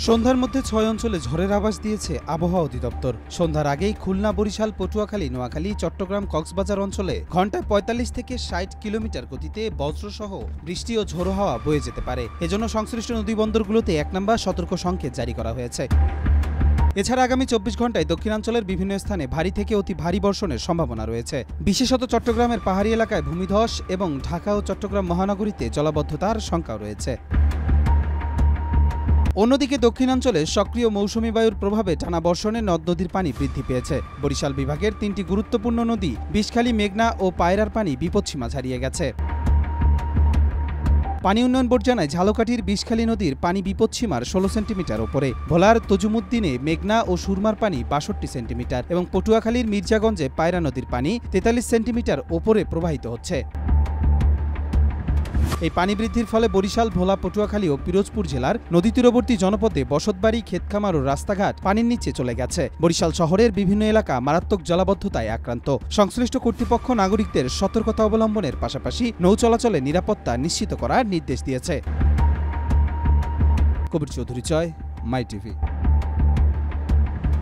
সন্ধ্যার মধ্যে ৬ অঞ্চলে ঝড়ের আভাস দিয়েছে আবহাওয়া অধিদপ্তর। সন্ধ্যার আগেই খুলনা, বরিশাল, পটুয়াখালী, নোয়াখালী, চট্টগ্রাম, কক্সবাজার অঞ্চলে ঘণ্টায় ৪৫ থেকে ৬০ কিলোমিটার গতিতে বজ্রসহ বৃষ্টি ও ঝোড়ো হাওয়া বয়ে যেতে পারে। এজন্য সংশ্লিষ্ট নদীবন্দরগুলোতে ১ নম্বর সতর্ক সংকেত জারি করা হয়েছে। এছাড়া আগামী ২৪ ঘণ্টায় দক্ষিণাঞ্চলের বিভিন্ন স্থানে ভারী থেকে অতি ভারী বর্ষণের সম্ভাবনা রয়েছে। বিশেষত চট্টগ্রামের পাহাড়ি এলাকায় ভূমিধস এবং ঢাকা ও চট্টগ্রাম মহানগরীতে জলাবদ্ধতার শঙ্কাও রয়েছে। অন্যদিকে দক্ষিণাঞ্চলে সক্রিয় মৌসুমী বায়ুর প্রভাবে টানা বর্ষণে নদ নদীর পানি বৃদ্ধি পেয়েছে। বরিশাল বিভাগের ৩টি গুরুত্বপূর্ণ নদী বিষখালী, মেঘনা ও পায়রার পানি বিপদসীমা ছাড়িয়ে গেছে। পানি উন্নয়ন বোর্ড জানায়, ঝালকাঠির বিষখালী নদীর পানি বিপদসীমার ১৬ সেন্টিমিটার ওপরে, ভোলার তজুমুদ্দিনে মেঘনা ও সুরমার পানি ৬২ সেন্টিমিটার এবং পটুয়াখালীর মির্জাগঞ্জে পায়রা নদীর পানি ৪৩ সেন্টিমিটার ওপরে প্রবাহিত হচ্ছে। এই পানি বৃদ্ধির ফলে বরিশাল, ভোলা, পটুয়াখালী ও পিরোজপুর জেলার নদী তীরবর্তী জনপদে বসতবাড়ি, ক্ষেতখামার ও রাস্তাঘাট পানির নিচে চলে গেছে। বরিশাল শহরের বিভিন্ন এলাকা মারাত্মক জলাবদ্ধতায় আক্রান্ত। সংশ্লিষ্ট কর্তৃপক্ষ নাগরিকদের সতর্কতা অবলম্বনের পাশাপাশি নৌ চলাচলে নিরাপত্তা নিশ্চিত করার নির্দেশ দিয়েছে। কবির চৌধুরী, মাই টিভি।